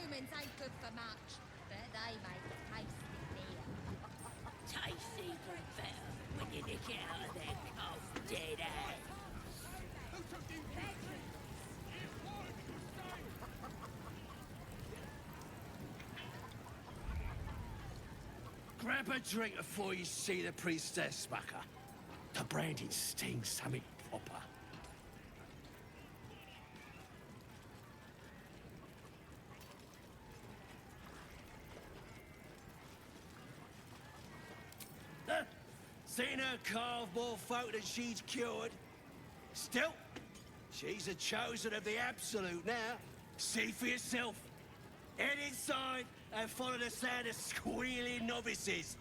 humans ain't good for much, but they make tasty beer. Tastes even better when you nick it out of their cold, dead hands. Grab a drink before you see the priestess, mucker. The branding stings something proper. Seen her carve more folk than she's cured. Still, she's a chosen of the Absolute now. See for yourself. Head inside and follow the sound of squealing novices.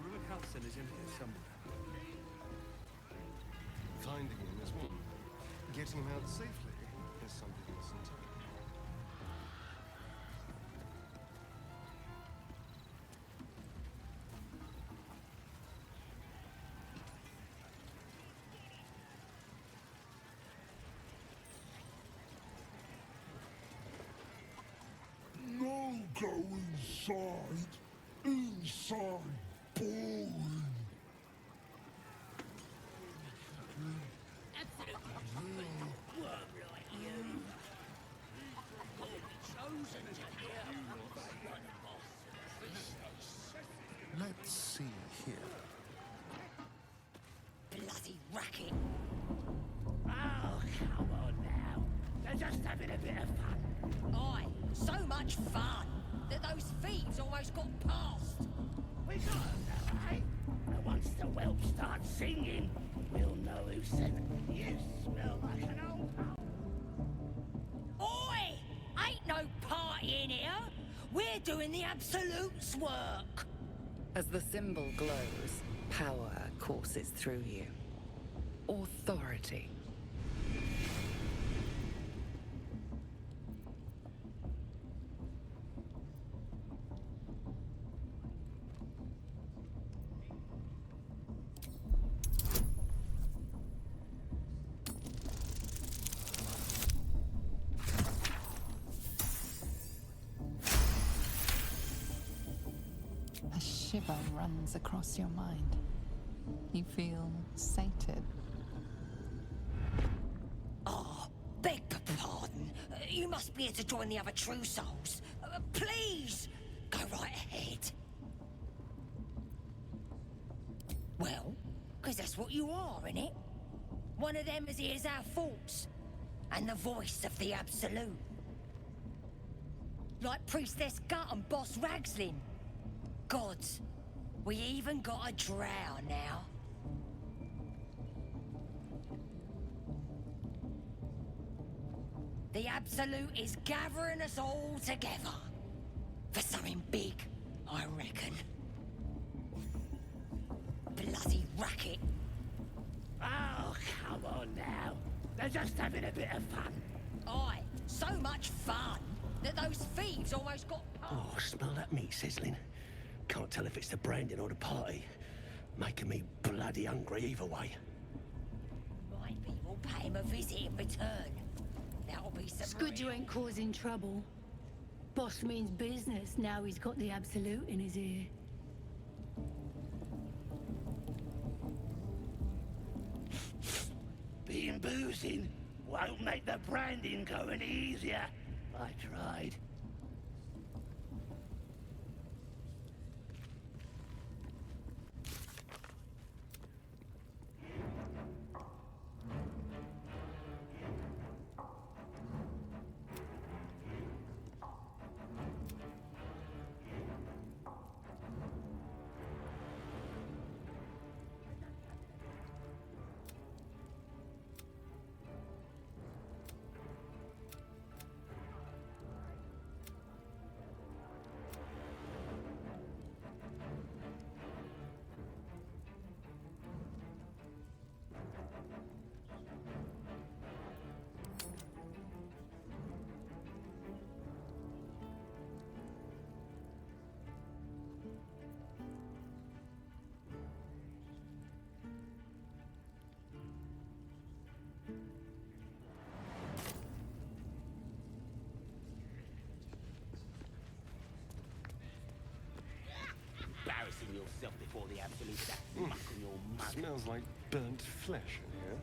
Druid Hudson is in here somewhere. Finding him is one. Getting him out safely is something else entirely. No go inside. Inside. Boring. Absolutely. Worm like you. You'll be chosen to hear like the boss of the priestess. Let's see here. Bloody racket. Oh, come on now. They're just having a bit of fun. Aye, so much fun that those thieves almost got past. We got them now, eh? And once the whelp starts singing, we'll know who sent them. You smell like an old hole. Oi! Ain't no party in here. We're doing the Absolute's work. As the symbol glows, power courses through you. Authority. A shiver runs across your mind. You feel sated. Oh, beg pardon. You must be here to join the other true souls. Please, go right ahead. Well, because that's what you are, innit? One of them as hears our thoughts. And the voice of the Absolute. Like Priestess Gut and Boss Ragslin. Gods, we even got a drow now. The Absolute is gathering us all together. For something big, I reckon. Bloody racket. Oh, come on now. They're just having a bit of fun. Aye, so much fun that those thieves almost got past. Oh, smell that meat sizzling. Can't tell if it's the branding or the party. Making me bloody hungry either way. Maybe we'll pay him a visit in return. That'll be some. It's good you ain't causing trouble. Boss means business now he's got the Absolute in his ear. Being boozing won't make the branding go any easier. I tried. Leave that muck on your mug. Smells like burnt flesh in here.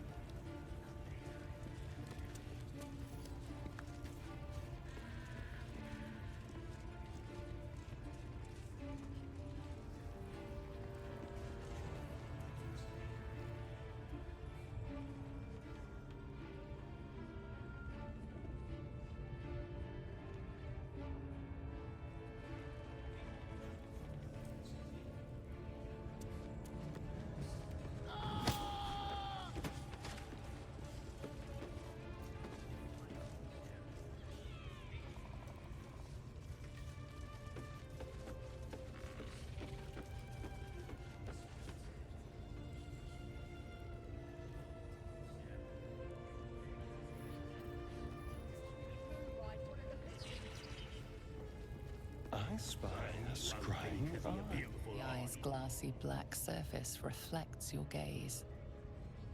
I spy a scrying eye. The eye's glassy black surface reflects your gaze.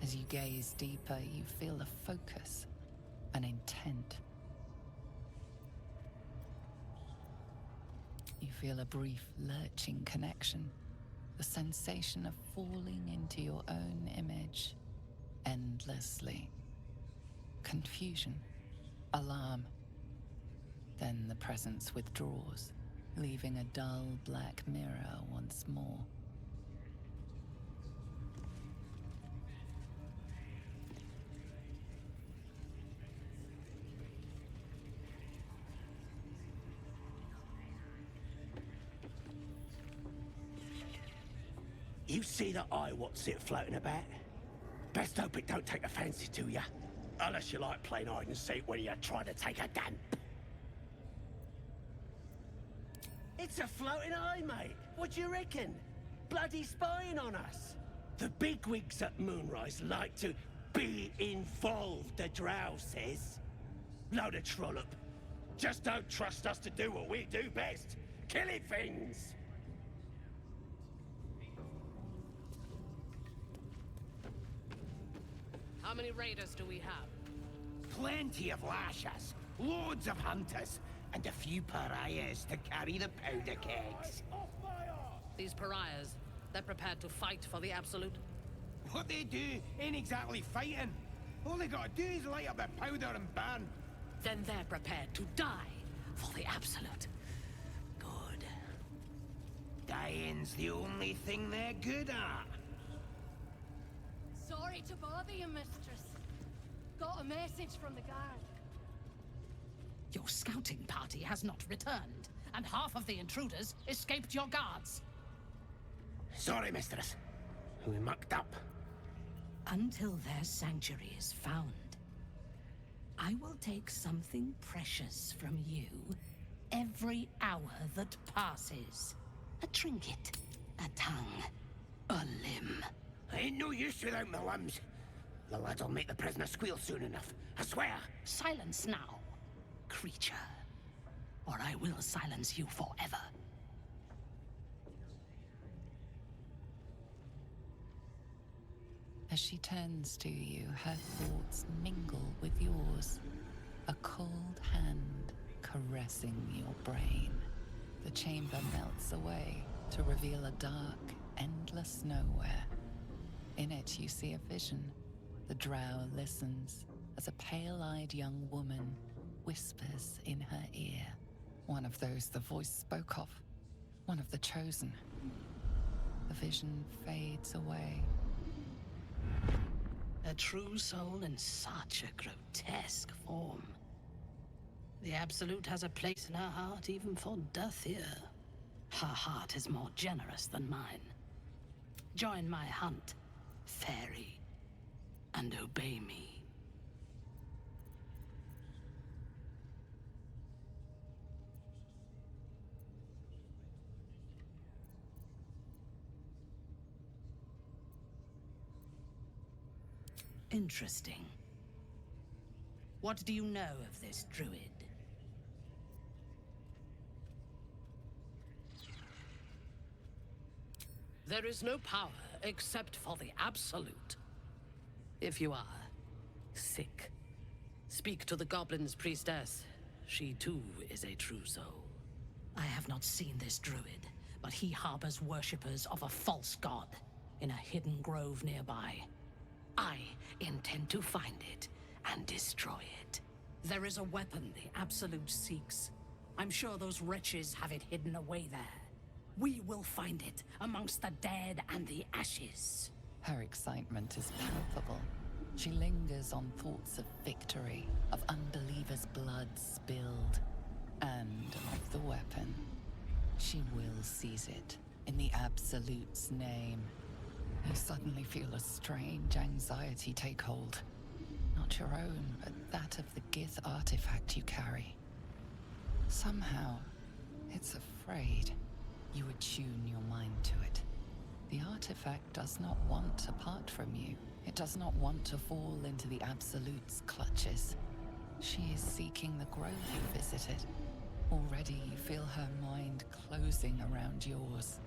As you gaze deeper, you feel a focus, an intent. You feel a brief lurching connection, the sensation of falling into your own image endlessly. Confusion, alarm. Then the presence withdraws, leaving a dull black mirror once more. You see the eye what's it floating about? Best hope it don't take a fancy to ya. Unless you like playing hide and seek when you try to take a damp. It's a floating eye, mate. What do you reckon? Bloody spying on us. The bigwigs at Moonrise like to be involved, the drow says. Load of trollop. Just don't trust us to do what we do best. Killing things. How many raiders do we have? Plenty of lashers, loads of hunters, and a few pariahs to carry the powder kegs. These pariahs, they're prepared to fight for the Absolute? What they do ain't exactly fighting. All they gotta do is light up the powder and burn. Then they're prepared to die for the Absolute. Good. Dying's the only thing they're good at. Sorry to bother you, mistress. Got a message from the guard. Your scouting party has not returned, and half of the intruders escaped your guards. Sorry, mistress. We mucked up. Until their sanctuary is found, I will take something precious from you every hour that passes. A trinket, a tongue, a limb. Ain't no use without my limbs. The lad'll make the prisoner squeal soon enough, I swear. Silence now, creature, or I will silence you forever. As she turns to you, her thoughts mingle with yours. A cold hand caressing your brain. The chamber melts away to reveal a dark, endless nowhere. In it, you see a vision. The drow listens as a pale-eyed young woman whispers in her ear. One of those the voice spoke of. One of the chosen. The vision fades away. A true soul in such a grotesque form. The Absolute has a place in her heart even for Dathir. Her heart is more generous than mine. Join my hunt, fairy, and obey me. Interesting. What do you know of this druid? There is no power except for the Absolute. If you are sick, speak to the Goblin's priestess. She too is a true soul. I have not seen this druid, but he harbors worshippers of a false god. in a hidden grove nearby. I intend to find it and destroy it. There is a weapon the Absolute seeks. I'm sure those wretches have it hidden away there. We will find it amongst the dead and the ashes. Her excitement is palpable. She lingers on thoughts of victory, of unbelievers' blood spilled, and of the weapon. She will seize it, in the Absolute's name. You suddenly feel a strange anxiety take hold. Not your own, but that of the Gith artifact you carry. Somehow, it's afraid. You attune your mind to it. The artifact does not want to part from you. It does not want to fall into the Absolute's clutches. She is seeking the grove you visited. Already you feel her mind closing around yours.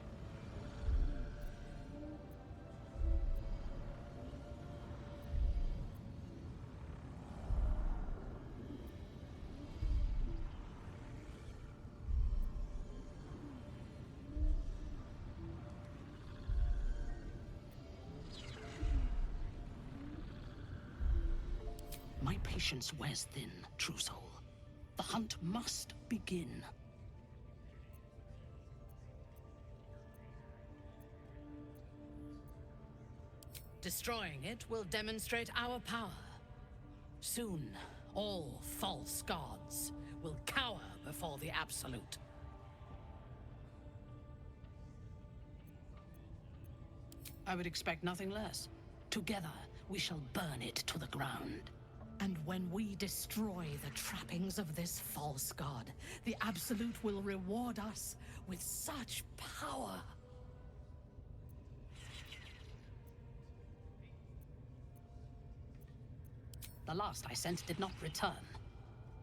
My patience wears thin, true soul. The hunt must begin. Destroying it will demonstrate our power. Soon, all false gods will cower before the Absolute. I would expect nothing less. Together, we shall burn it to the ground. And when we destroy the trappings of this false god, the Absolute will reward us with such power. The last I sent did not return.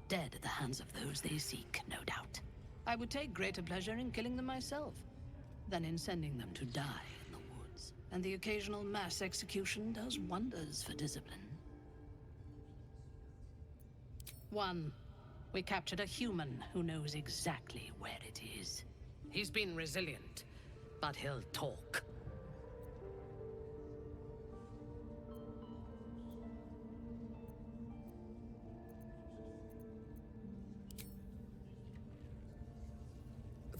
Dead at the hands of those they seek, no doubt. I would take greater pleasure in killing them myself than in sending them to die in the woods. And the occasional mass execution does wonders for discipline. One, we captured a human who knows exactly where it is. He's been resilient, but he'll talk.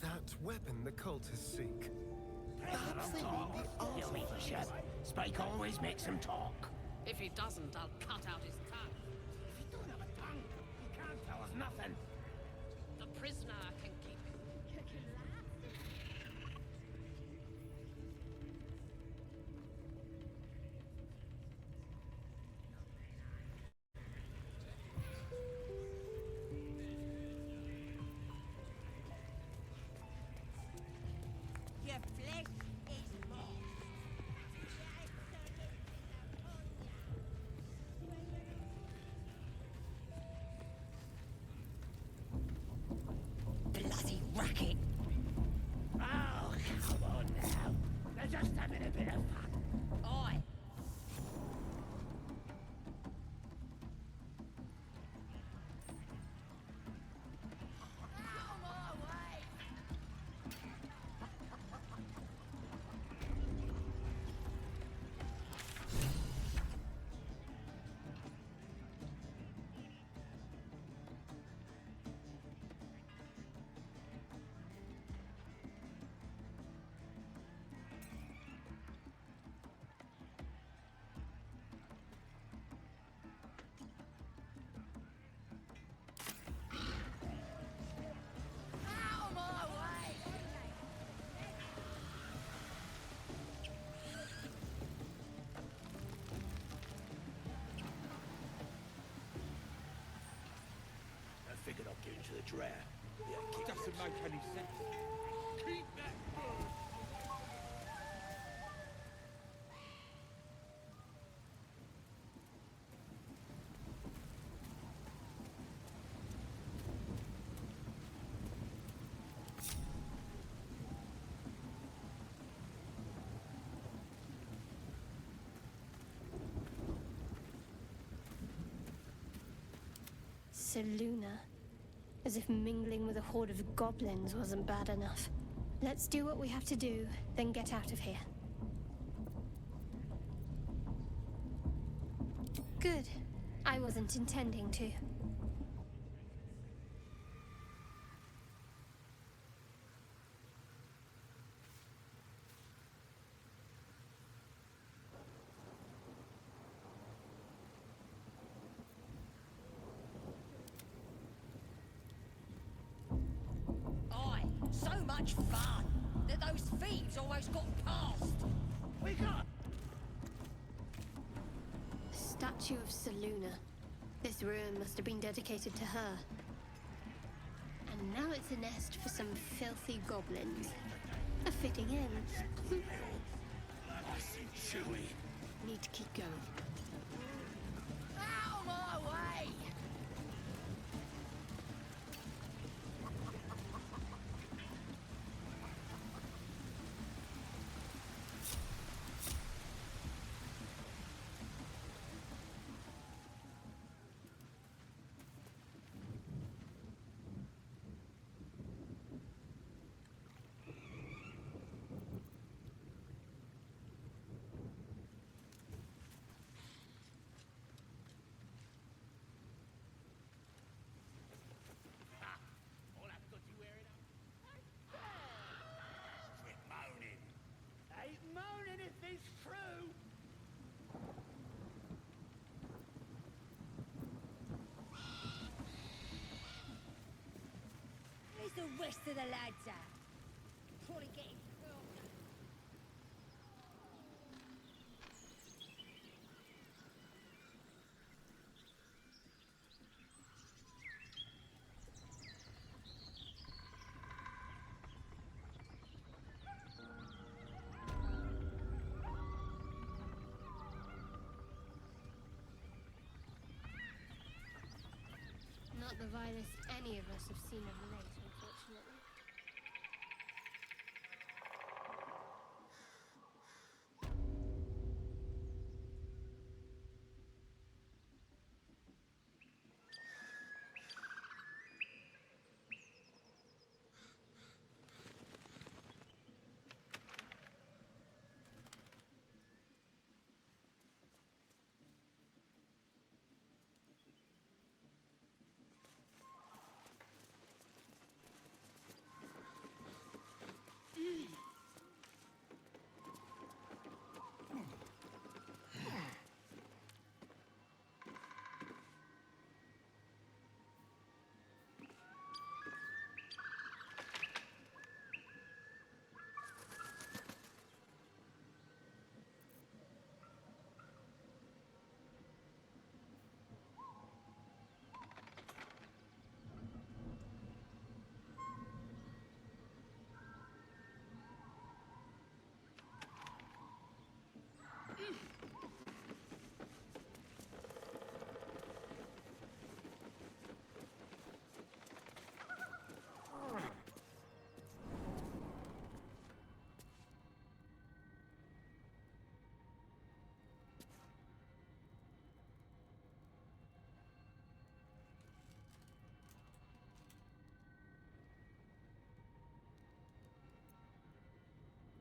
That weapon the cultists seek. That thing, the artifact. Spike always makes him talk. If he doesn't, I'll cut out his tongue. If you don't have a tongue, you can't tell us nothing. The prisoner can keep it. Your flesh is more. Bloody racket! Oh, come on now. They're just having a bit of fun. Oi! Out of my way! Out of my way! I figured I'd get into the draft. Yeah, keep Doesn't make any sense. Keep that bird. Seluna. As if mingling with a horde of goblins wasn't bad enough. Let's do what we have to do, then get out of here. Good. I wasn't intending to. Aye, so much fun that those thieves almost got past. We got A statue of Seluna. This ruin must have been dedicated to her. And now it's a nest for some filthy goblins. A fitting end. nice and chewy. Need to keep going. Out of my way! All I've got you wearing up. Quit moaning. Ain't moaning if it's true. Where's the rest of the lads at? Probably getting curled up. Not the vilest any of us have seen of late, unfortunately.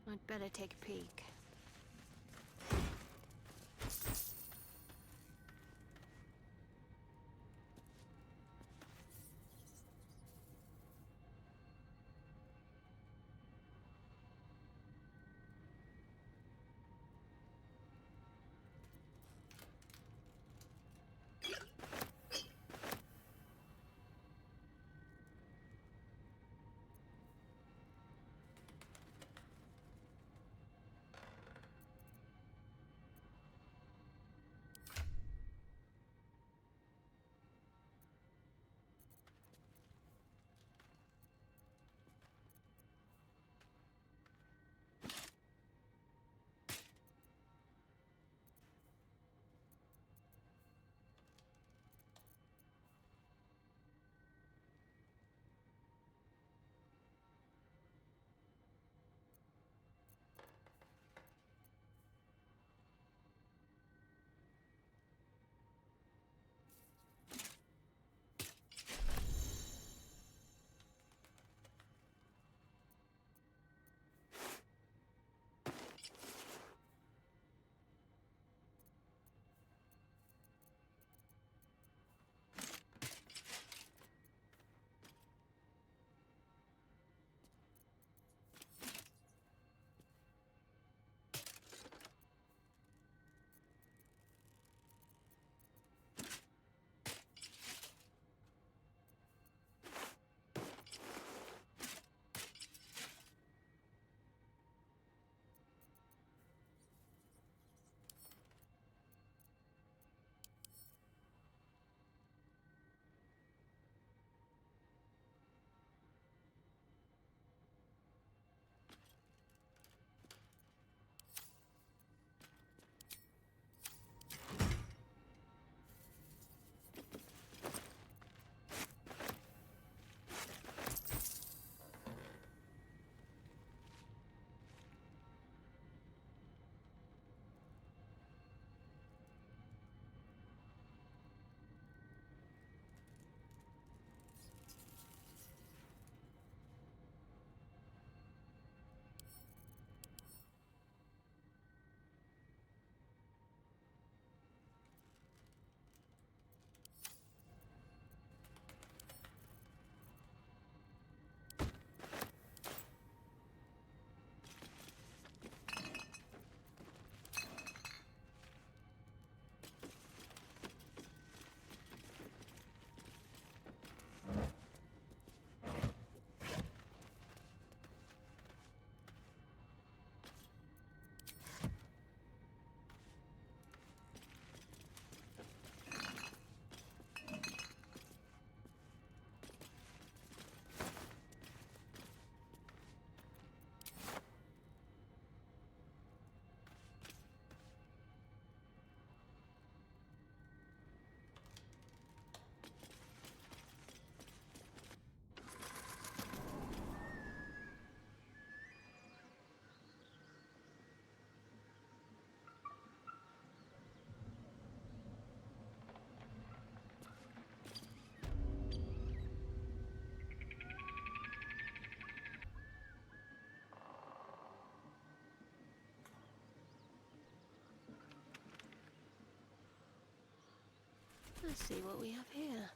I'd better take a peek. Let's see what we have here.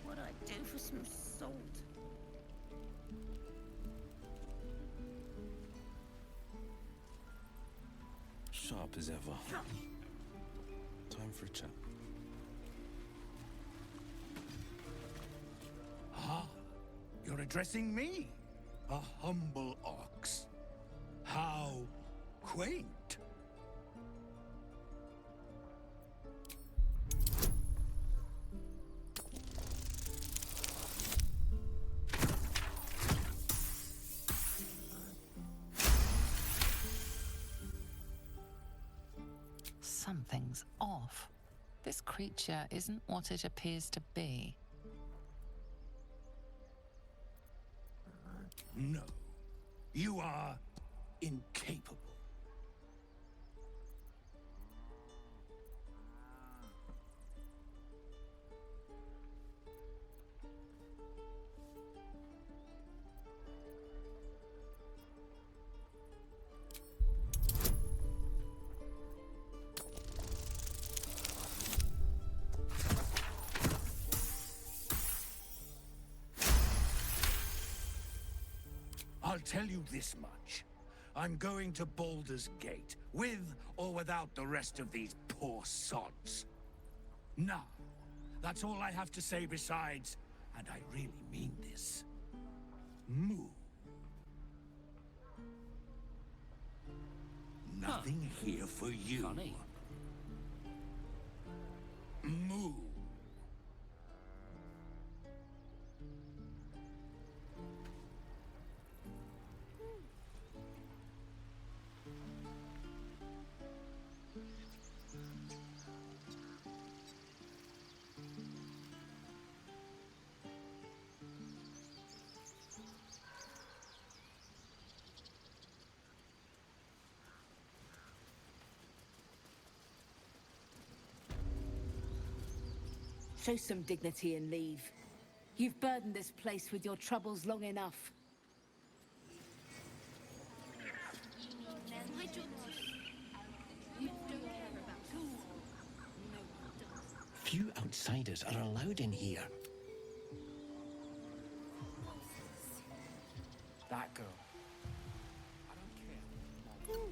What'd I do for some salt? Sharp as ever. Time for a chat. Ah, you're addressing me, a humble ox. How quaint. Something's off. This creature isn't what it appears to be. No, you are incapable. I'll tell you this much. I'm going to Baldur's Gate, with or without the rest of these poor sods. Now, that's all I have to say besides, and I really mean this, moo. Nothing here for you. Funny. Moo. Show some dignity and leave. You've burdened this place with your troubles long enough. Few outsiders are allowed in here. That girl. I don't care.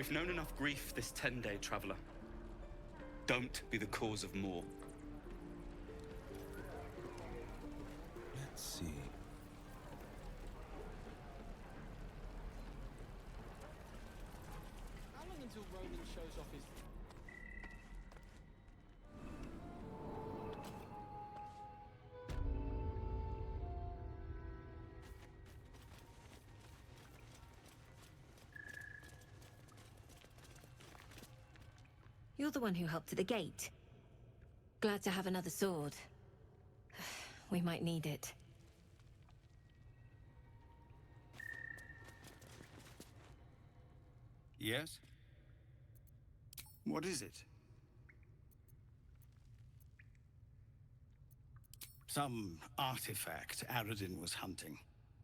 We've known enough grief this 10-day traveler. Don't be the cause of more. Let's see. How long until Ronan shows off his... You're the one who helped at the gate. Glad to have another sword. We might need it. Yes? What is it? Some artifact Aradin was hunting.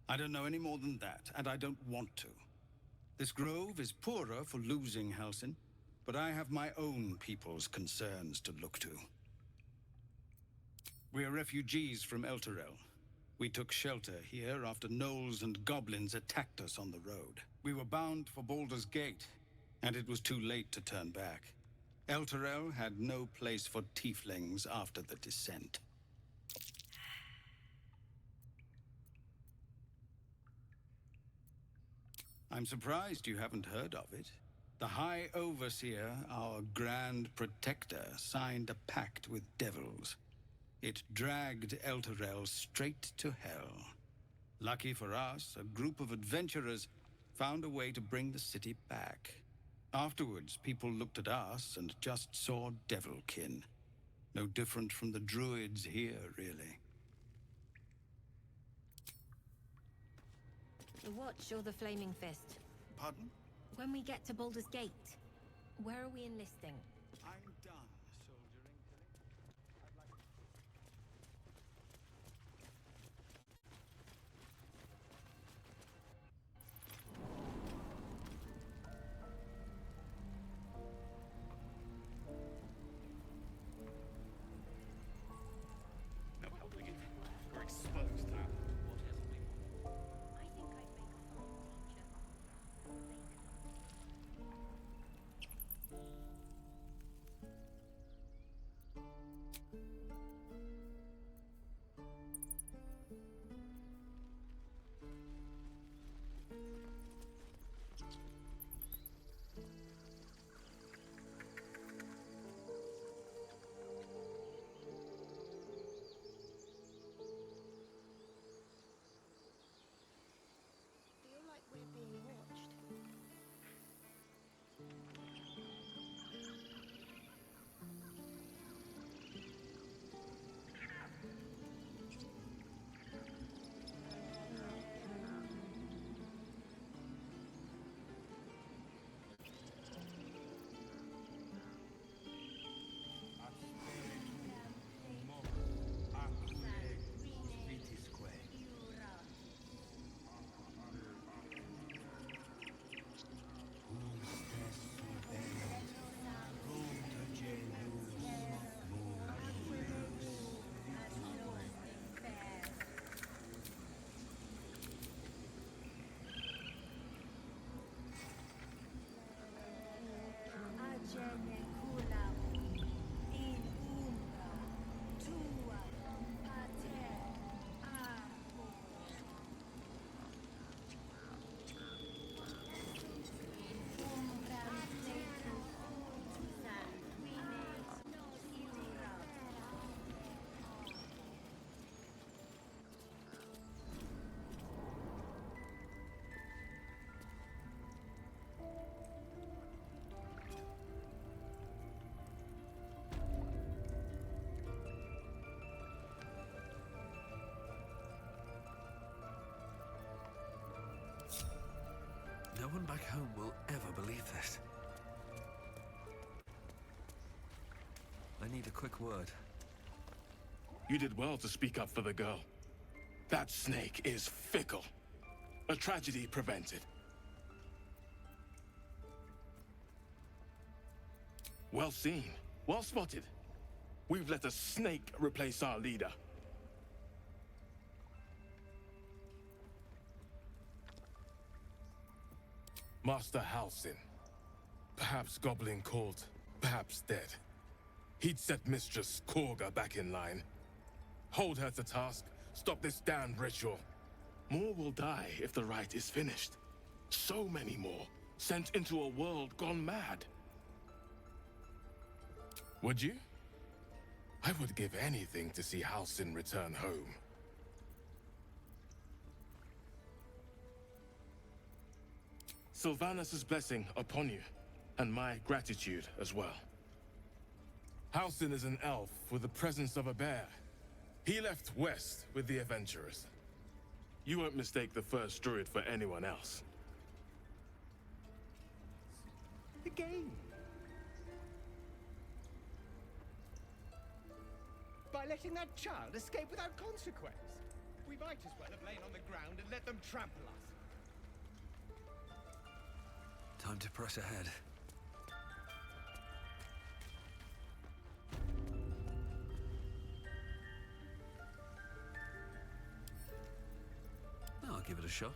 I don't know any more than that, and I don't want to. This grove is poorer for losing Halsin, but I have my own people's concerns to look to. We are refugees from Elturel. We took shelter here after gnolls and goblins attacked us on the road. We were bound for Baldur's Gate, and it was too late to turn back. Elturel had no place for tieflings after the descent. I'm surprised you haven't heard of it. The High Overseer, our Grand Protector, signed a pact with devils. It dragged Elturel straight to hell. Lucky for us, a group of adventurers found a way to bring the city back. Afterwards, people looked at us and just saw devilkin. No different from the druids here, really. The Watch or the Flaming Fist? Pardon? When we get to Baldur's Gate, where are we enlisting? I'm done soldiering, Tilly. No helping it. We're exposed now. What else we want? I think I'd make a fine teacher. Feel like we're being watched. No one back home will ever believe this. I need a quick word. You did well to speak up for the girl. That snake is fickle. A tragedy prevented. Well seen. Well spotted. We've let a snake replace our leader. Master Halsin, Perhaps goblin caught, perhaps dead. He'd set Mistress Korga back in line. Hold her to task, stop this damned ritual. More will die if the rite is finished. So many more, sent into a world gone mad. Would you? I would give anything to see Halsin return home. Sylvanus' blessing upon you, and my gratitude as well. Halsin is an elf with the presence of a bear. He left west with the adventurers. You won't mistake the first druid for anyone else. The game. By letting that child escape without consequence. We might as well have lain on the ground and let them trample us. Time to press ahead. I'll give it a shot.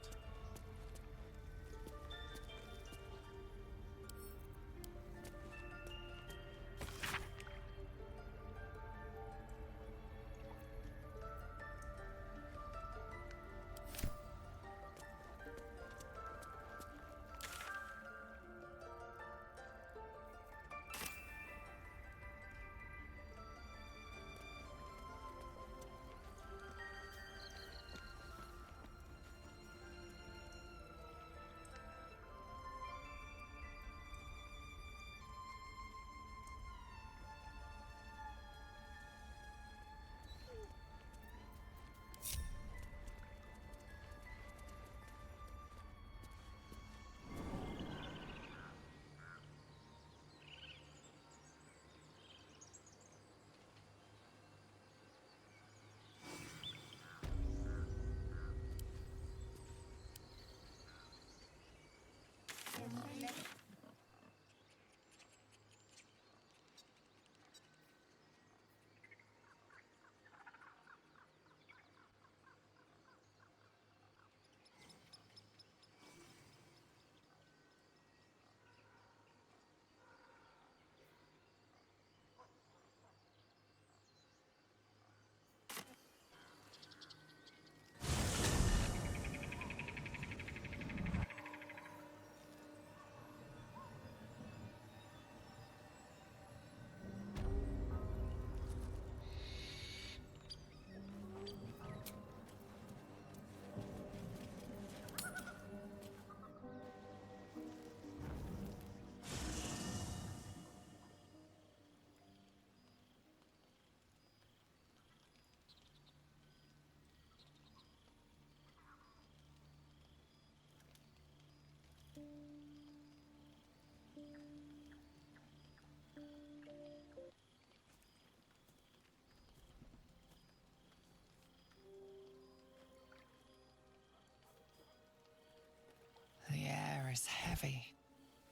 The air is heavy.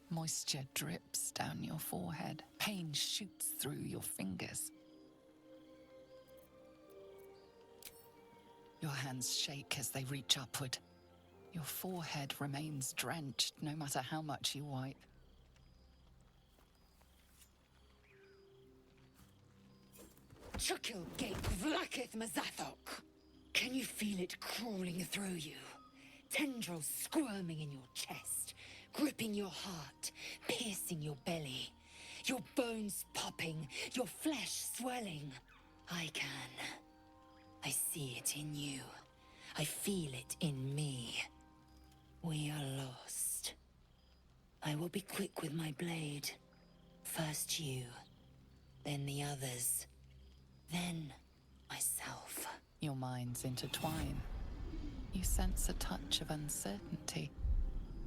Moisture drips down your forehead. Pain shoots through your fingers. Your hands shake as they reach upward. Your forehead remains drenched no matter how much you wipe. Chukil Gate Vlakith Mazathok. Can you feel it crawling through you? Tendrils squirming in your chest, gripping your heart, piercing your belly. Your bones popping, your flesh swelling. I can. I see it in you. I feel it in me. We are lost. I will be quick with my blade. First you, then the others, then myself. Your minds intertwine. You sense a touch of uncertainty,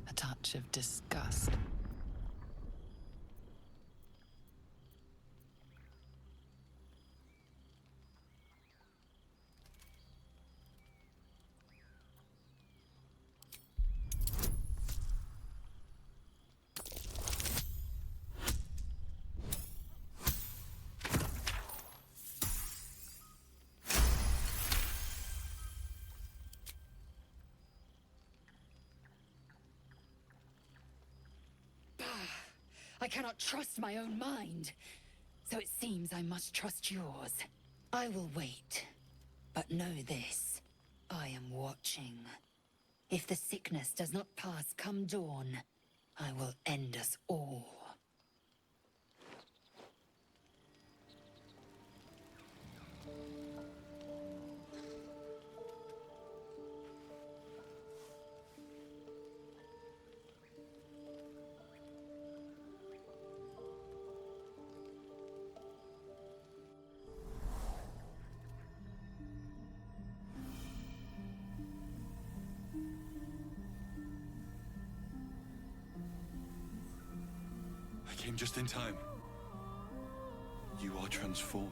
a touch of disgust. I cannot trust my own mind. So it seems I must trust yours. I will wait. But know this. I am watching. If the sickness does not pass come dawn, I will end us all. I came just in time. You are transforming.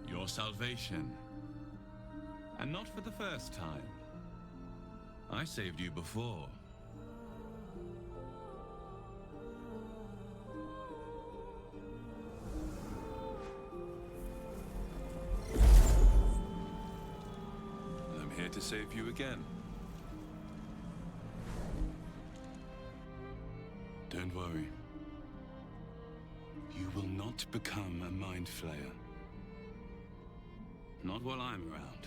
Your salvation. And not for the first time. I saved you before. And I'm here to save you again. Don't worry. You will not become a mind flayer. Not while I'm around.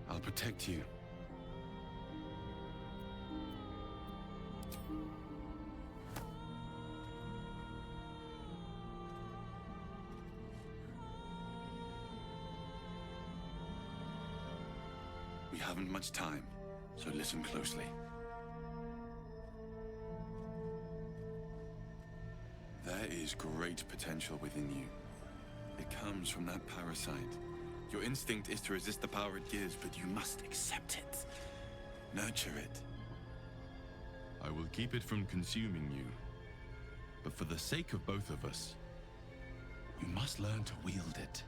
I'll protect you. We haven't much time, so listen closely. There is great potential within you. It comes from that parasite. Your instinct is to resist the power it gives, but you must accept it. Nurture it. I will keep it from consuming you. But for the sake of both of us, you must learn to wield it.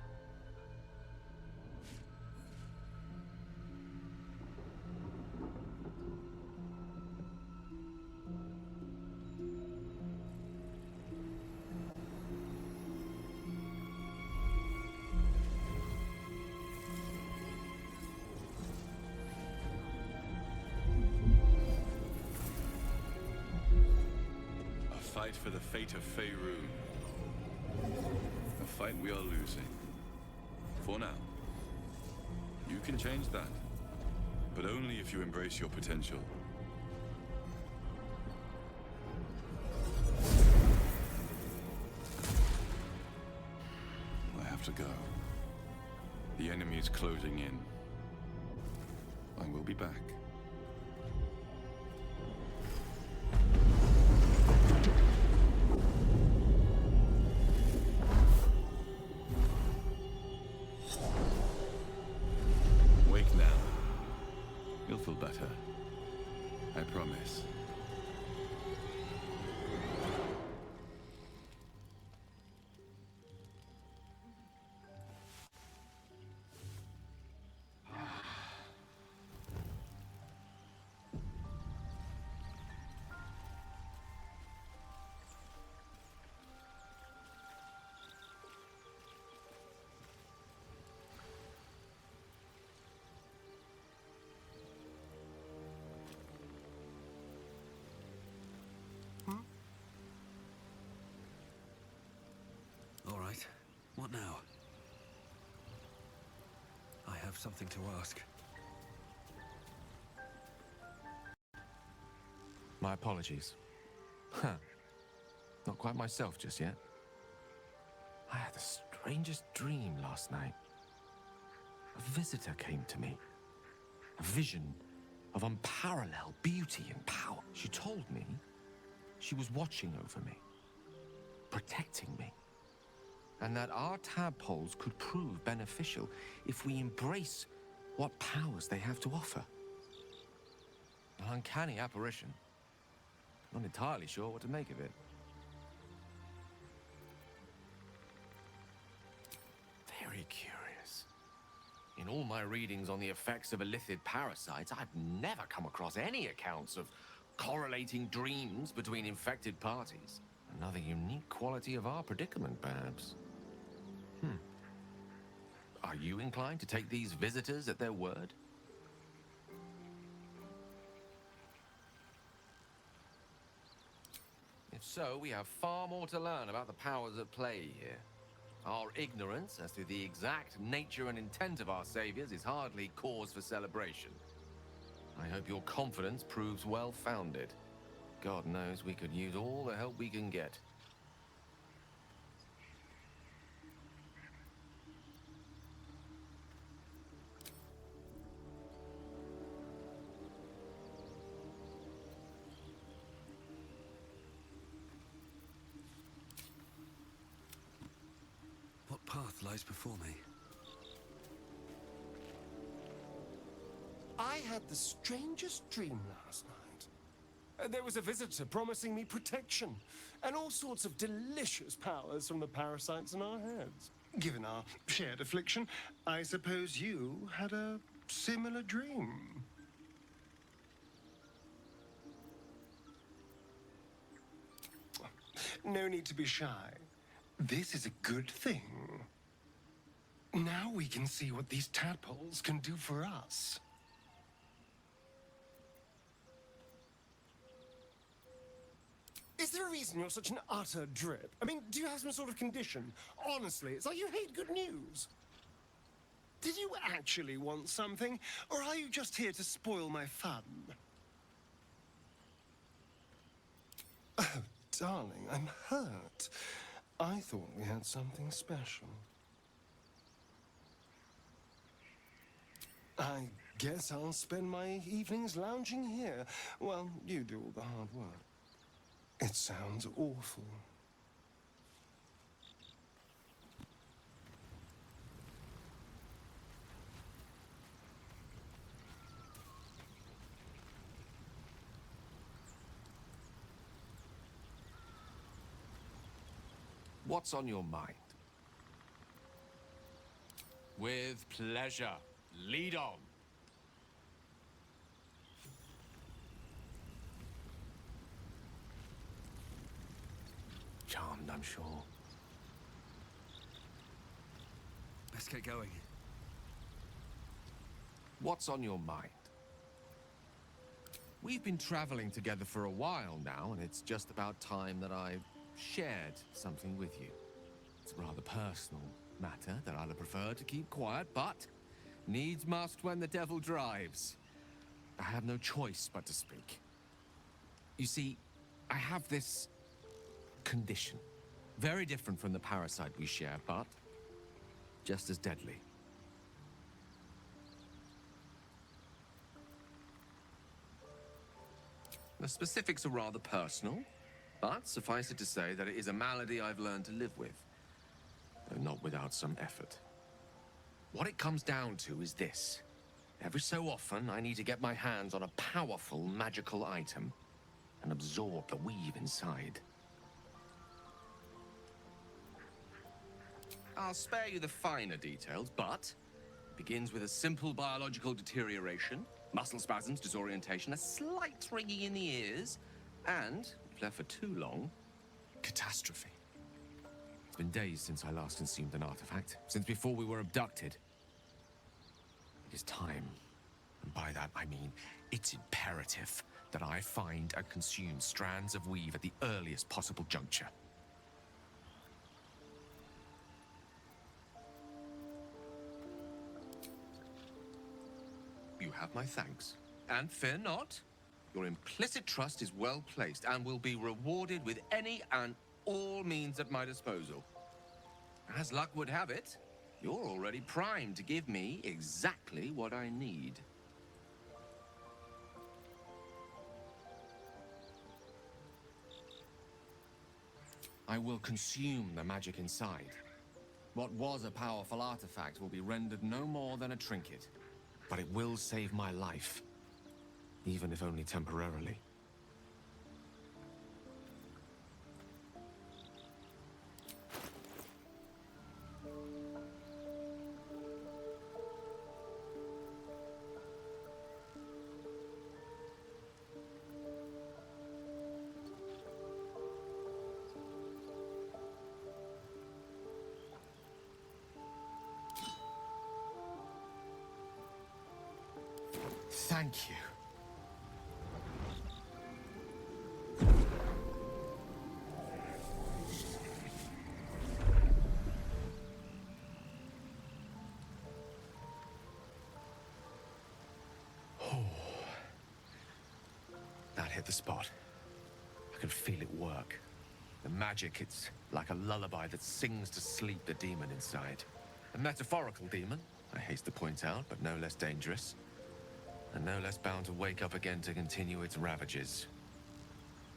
Fight for the fate of Faerun. A fight we are losing. For now. You can change that. But only if you embrace your potential. I have to go. The enemy is closing in. I will be back. Better. I promise. All right. What now? I have something to ask. My apologies. Huh. Not quite myself just yet. I had the strangest dream last night. A visitor came to me. A vision of unparalleled beauty and power. She told me she was watching over me, protecting me, and that our tadpoles could prove beneficial if we embrace what powers they have to offer. An uncanny apparition. Not entirely sure what to make of it. Very curious. In all my readings on the effects of illithid parasites, I've never come across any accounts of correlating dreams between infected parties. Another unique quality of our predicament, perhaps. Are you inclined to take these visitors at their word? If so, we have far more to learn about the powers at play here. Our ignorance as to the exact nature and intent of our saviors is hardly cause for celebration. I hope your confidence proves well-founded. God knows we could use all the help we can get. What path lies before me? I had the strangest dream last night. There was a visitor promising me protection and all sorts of delicious powers from the parasites in our heads. Given our shared affliction, I suppose you had a similar dream. No need to be shy. This is a good thing. Now we can see what these tadpoles can do for us. Is there a reason you're such an utter drip? I mean, do you have some sort of condition? Honestly, it's like you hate good news. Did you actually want something, or are you just here to spoil my fun? Oh, darling, I'm hurt. I thought we had something special. I guess I'll spend my evenings lounging here. Well, you do all the hard work. It sounds awful. What's on your mind? With pleasure. Lead on. Charmed, I'm sure. Let's get going. What's on your mind? We've been traveling together for a while now, and it's just about time that I shared something with you. It's a rather personal matter that I'd have preferred to keep quiet, but needs must when the devil drives. I have no choice but to speak. You see, I have this condition. Very different from the parasite we share, but just as deadly. The specifics are rather personal, but suffice it to say that it is a malady I've learned to live with, though not without some effort. What it comes down to is this. Every so often, I need to get my hands on a powerful magical item and absorb the weave inside. I'll spare you the finer details, but it begins with a simple biological deterioration, muscle spasms, disorientation, a slight ringing in the ears, and, if left for too long, catastrophe. It's been days since I last consumed an artifact, since before we were abducted. It is time, and by that I mean it's imperative that I find and consume strands of weave at the earliest possible juncture. You have my thanks. And fear not, your implicit trust is well placed and will be rewarded with any and all means at my disposal. As luck would have it, you're already primed to give me exactly what I need. I will consume the magic inside. What was a powerful artifact will be rendered no more than a trinket. But it will save my life, even if only temporarily. Thank you. That hit the spot. I can feel it work. The magic, it's like a lullaby that sings to sleep the demon inside. A metaphorical demon, I haste to point out, but no less dangerous. And no less bound to wake up again to continue its ravages.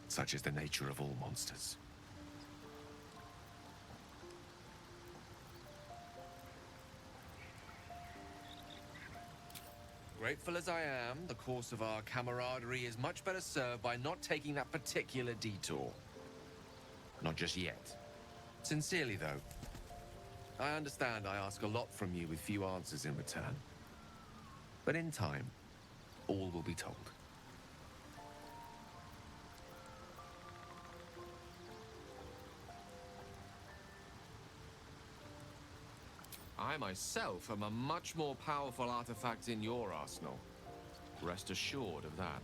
Such is the nature of all monsters. Grateful as I am, the course of our camaraderie is much better served by not taking that particular detour. Not just yet. Sincerely, though. I understand I ask a lot from you with few answers in return. But in time, all will be told. I myself am a much more powerful artifact in your arsenal. Rest assured of that.